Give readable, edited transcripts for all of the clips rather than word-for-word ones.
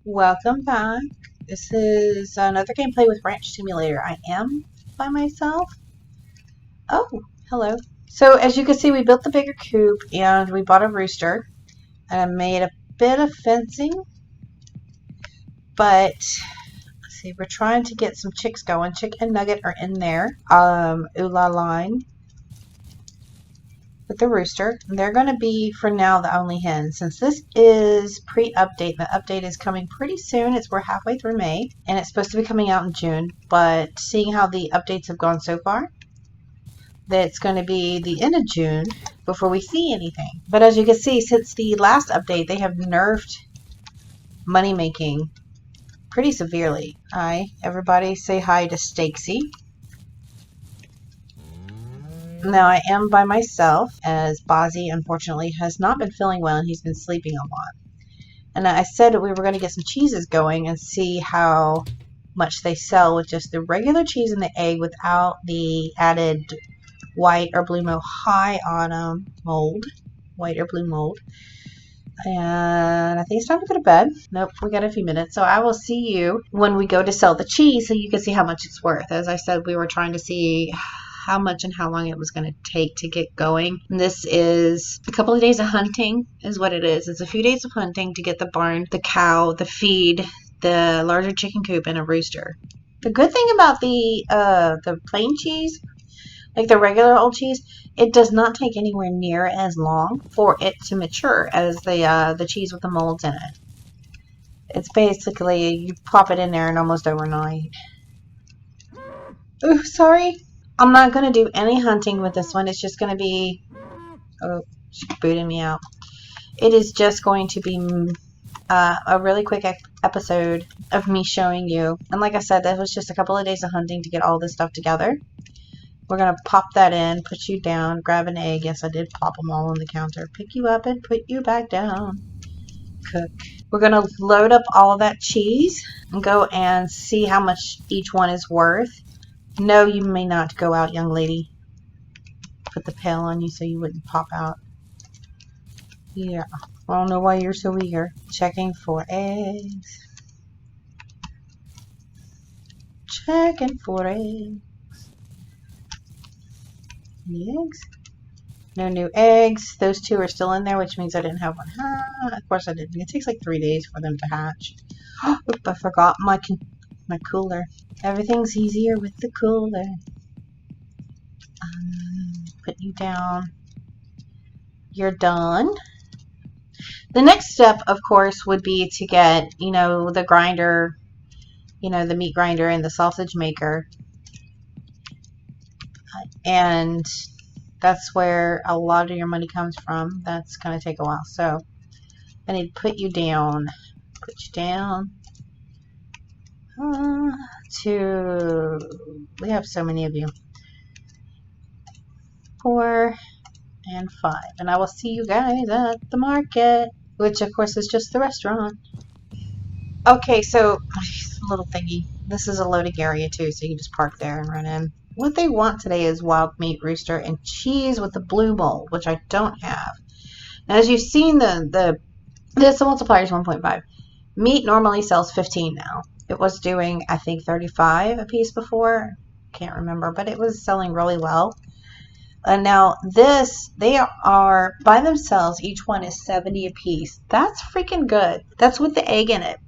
Welcome back. This is another gameplay with Ranch Simulator. I am by myself. Oh, hello. So as you can see, we built the bigger coop and we bought a rooster. And I made a bit of fencing. But, let's see, we're trying to get some chicks going. Chick and Nugget are in there. Ula line with the rooster. They're going to be, for now, the only hens. Since this is pre-update, the update is coming pretty soon. We're halfway through May, and it's supposed to be coming out in June. But seeing how the updates have gone so far, that's going to be the end of June before we see anything. But as you can see, since the last update, they have nerfed money making pretty severely. Hi, everybody, say hi to Stacy. Now, I am by myself, as Bozzy, unfortunately, has not been feeling well, and he's been sleeping a lot. And I said that we were going to get some cheeses going and see how much they sell with just the regular cheese and the egg without the added white or blue mold. White or blue mold. And I think it's time to go to bed. Nope, we got a few minutes. So I will see you when we go to sell the cheese so you can see how much it's worth. As I said, we were trying to see how much and how long it was going to take to get going. And this is a couple of days of hunting is what it is. It's a few days of hunting to get the barn, the cow, the feed, the larger chicken coop, and a rooster. The good thing about the plain cheese, like the regular old cheese, it does not take anywhere near as long for it to mature as the cheese with the molds in it. It's basically, you pop it in there and almost overnight. Oh, sorry. I'm not going to do any hunting with this one. It's just going to be... Oh, she's booting me out. It is just going to be a really quick episode of me showing you. And like I said, that was just a couple of days of hunting to get all this stuff together. We're going to pop that in, put you down, grab an egg. Yes, I did pop them all on the counter. Pick you up and put you back down. Cook. We're going to load up all of that cheese and go and see how much each one is worth. No, you may not go out, young lady. Put the pail on you so you wouldn't pop out. Yeah. I don't know why you're so eager. Checking for eggs. Checking for eggs. Any eggs? No new eggs. Those two are still in there, which means I didn't have one. Of course I didn't. It takes like 3 days for them to hatch. Oop, I forgot my cooler. Everything's easier with the cooler. Put you down. You're done. The next step, of course, would be to get, the grinder, the meat grinder and the sausage maker. And that's where a lot of your money comes from. That's going to take a while. So I need to put you down. Put you down. We have so many of you. 4 and 5. And I will see you guys at the market, which of course is just the restaurant. Okay, so a little thingy. This is a loading area too, so you can just park there and run in. What they want today is wild meat rooster and cheese with the blue mold, which I don't have. Now, as you've seen, the multiplier is 1.5. Meat normally sells 15 now. It was doing, I think, 35 a piece before. Can't remember, but it was selling really well. And now this, they are by themselves. Each one is 70 a piece. That's freaking good. That's with the egg in it.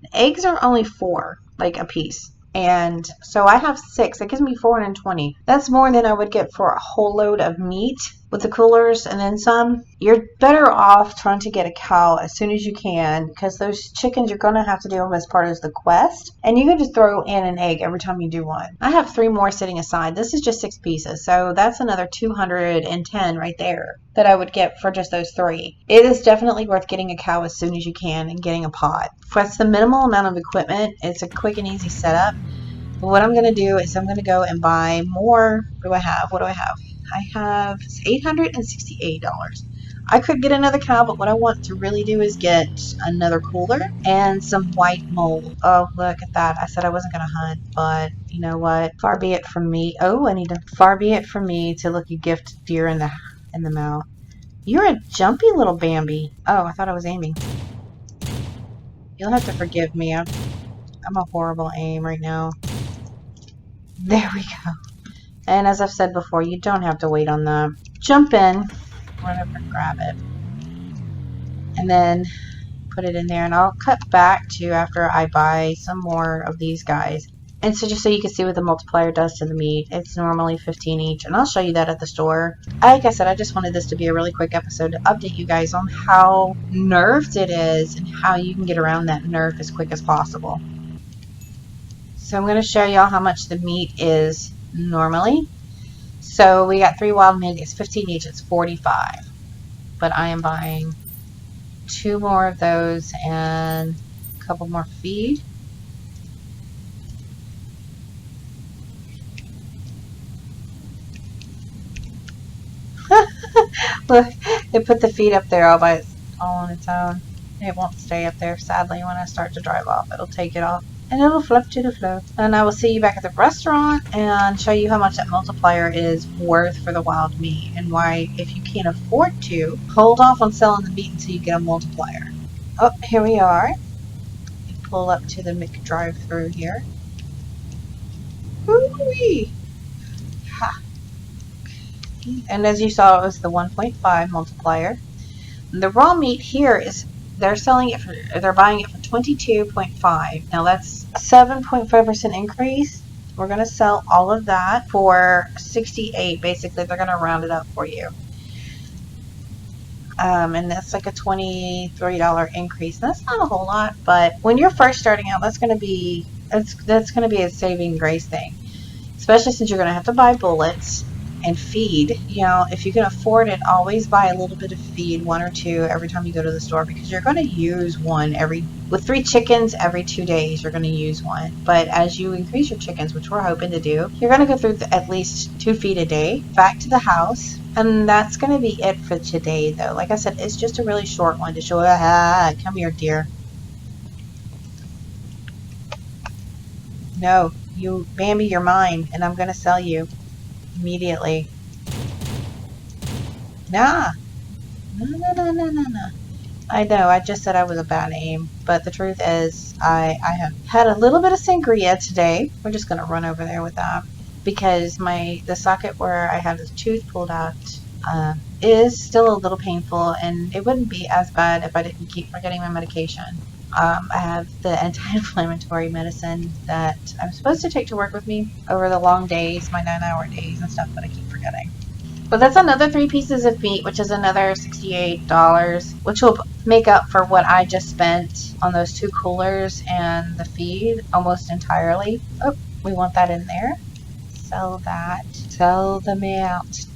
The eggs are only 4, like a piece. And so I have 6. That gives me 420. That's more than I would get for a whole load of meat with the coolers and then some. You're better off trying to get a cow as soon as you can, because those chickens, you're going to have to do them as part of the quest. And you can just throw in an egg every time you do one. I have 3 more sitting aside. This is just 6 pieces. So that's another 210 right there that I would get for just those 3. It is definitely worth getting a cow as soon as you can and getting a pot. That's the minimal amount of equipment. It's a quick and easy setup. But what I'm going to do is I'm going to go and buy more. What do I have? I have $868. I could get another cow, but what I want to really do is get another cooler and some white mold. Oh, look at that. I said I wasn't going to hunt, but you know what? Far be it from me. Oh, far be it from me to look a gift deer in the mouth. You're a jumpy little Bambi. Oh, I thought I was aiming. You'll have to forgive me. I'm a horrible aim right now. There we go. And as I've said before, you don't have to wait on that. Jump in, run over and grab it, and then put it in there. And I'll cut back to after I buy some more of these guys. And so just so you can see what the multiplier does to the meat, it's normally 15 each, and I'll show you that at the store. Like I said, I just wanted this to be a really quick episode to update you guys on how nerfed it is and how you can get around that nerf as quick as possible. So I'm going to show y'all how much the meat is normally. So we got 3 wild meat, it's 15 each, it's 45. But I am buying 2 more of those and a couple more feed. Look, it put the feed up there all on its own. It won't stay up there, sadly. When I start to drive off, it'll take it off. And it'll flip to the flow. And I will see you back at the restaurant and show you how much that multiplier is worth for the wild meat. And why, if you can't afford to, hold off on selling the meat until you get a multiplier. Oh, here we are. We pull up to the McDrive-thru here. Woo-wee! Ha! And as you saw, it was the 1.5 multiplier. The raw meat here is, they're buying it for 22.5. Now that's a 7.5% increase. We're going to sell all of that for 68. Basically, they're going to round it up for you. And that's like a $23 increase. That's not a whole lot, but when you're first starting out, that's going to be a saving grace thing. Especially since you're going to have to buy bullets and feed. You know, if you can afford it, always buy a little bit of feed, 1 or 2 every time you go to the store, because you're going to use one with 3 chickens every 2 days. You're going to use one, but as you increase your chickens, which we're hoping to do, you're going to go through at least 2 feed a day back to the house. And that's going to be it for today, though. Like I said, it's just a really short one to show. Come here, dear. No, you, Bambi, you're mine, and I'm going to sell you immediately. Nah. No. I know, I just said I was a bad aim, but the truth is I have had a little bit of sangria today. We're just going to run over there with that because the socket where I have this tooth pulled out is still a little painful, and it wouldn't be as bad if I didn't keep forgetting my medication. I have the anti-inflammatory medicine that I'm supposed to take to work with me over the long days, my 9-hour days and stuff, but I keep forgetting. But that's another 3 pieces of meat, which is another $68, which will make up for what I just spent on those 2 coolers and the feed almost entirely. Oh, we want that in there. Sell that. Sell them out.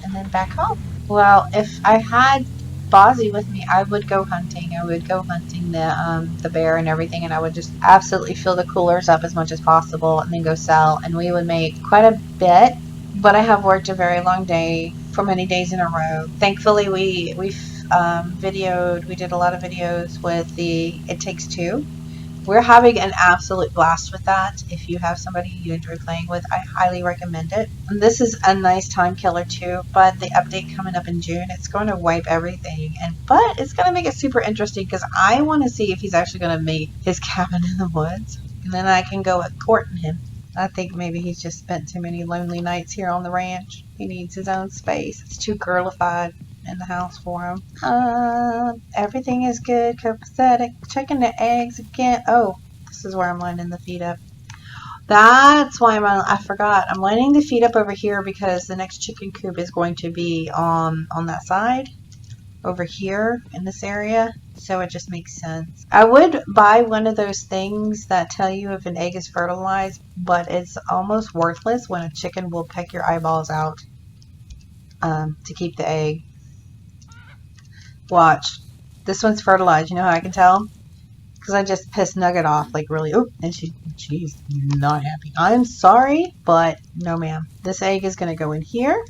And then back home. Well, if I had Bozzy with me, I would go hunting. I would go hunting the bear and everything, and I would just absolutely fill the coolers up as much as possible and then go sell, and we would make quite a bit. But I have worked a very long day for many days in a row. Thankfully, we did a lot of videos with the It Takes Two. We're having an absolute blast with that. If you have somebody you enjoy playing with, I highly recommend it. And this is a nice time killer too, but the update coming up in June, it's going to wipe everything. But it's going to make it super interesting because I want to see if he's actually going to make his cabin in the woods. And then I can go at courting him. I think maybe he's just spent too many lonely nights here on the ranch. He needs his own space. It's too girlified in the house for him. Everything is good, copacetic. Checking the eggs again. Oh, this is where I'm lining the feed up. That's why I forgot. I'm lining the feed up over here because the next chicken coop is going to be on that side over here in this area. So it just makes sense. I would buy one of those things that tell you if an egg is fertilized, but it's almost worthless when a chicken will peck your eyeballs out to keep the egg. Watch. This one's fertilized. You know how I can tell? Because I just pissed Nugget off, like really. Oh, and she's not happy. I'm sorry, but no ma'am. This egg is going to go in here.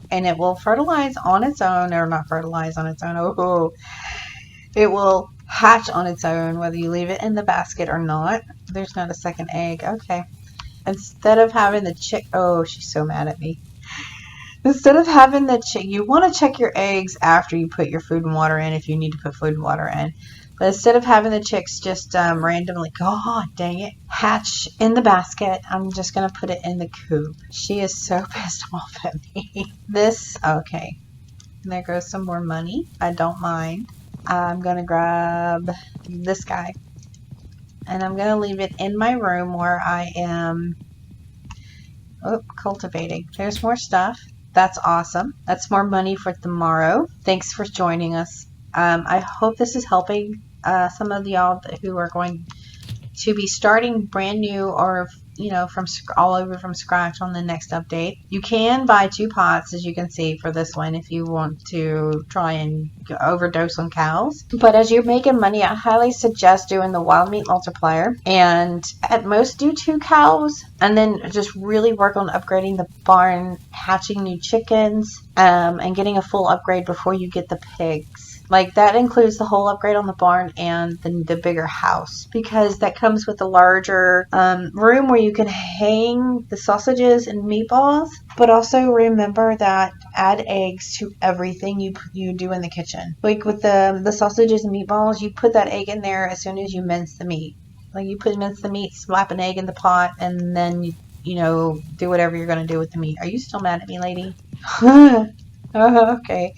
And it will fertilize on its own, or not fertilize on its own. Oh, it will hatch on its own, whether you leave it in the basket or not. There's not a second egg. Okay. Instead of having the chick, oh, she's so mad at me. Instead of having the chick, you want to check your eggs after you put your food and water in if you need to put food and water in. But instead of having the chicks just randomly, God dang it, hatch in the basket, I'm just going to put it in the coop. She is so pissed off at me. This, okay. There goes some more money. I don't mind. I'm going to grab this guy. And I'm going to leave it in my room where I am cultivating. There's more stuff. That's awesome. That's more money for tomorrow. Thanks for joining us. I hope this is helping some of y'all who are going to be starting brand new or from all over from scratch on the next update. You can buy 2 pots, as you can see, for this one if you want to try and overdose on cows. But as you're making money, I highly suggest doing the wild meat multiplier, and at most do 2 cows, and then just really work on upgrading the barn, hatching new chickens, and getting a full upgrade before you get the pigs. Like, that includes the whole upgrade on the barn and the bigger house, because that comes with a larger room where you can hang the sausages and meatballs. But also remember that add eggs to everything you do in the kitchen. Like with the sausages and meatballs, you put that egg in there as soon as you mince the meat. Like, you mince the meat, slap an egg in the pot, and then you do whatever you're going to do with the meat. Are you still mad at me, lady? Oh, okay.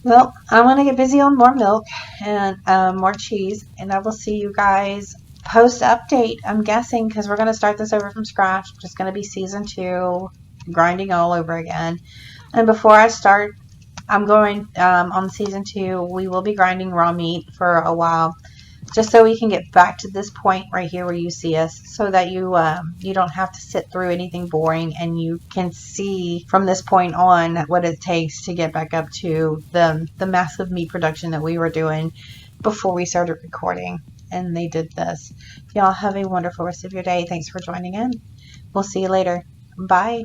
Well, I'm going to get busy on more milk and more cheese, and I will see you guys post-update, I'm guessing, because we're going to start this over from scratch. Just going to be season 2, grinding all over again. And before I start, I'm going, on season 2, we will be grinding raw meat for a while, just so we can get back to this point right here where you see us, so that you don't have to sit through anything boring, and you can see from this point on what it takes to get back up to the massive meat production that we were doing before we started recording. And they did this. Y'all have a wonderful rest of your day. Thanks for joining in. We'll see you later. Bye.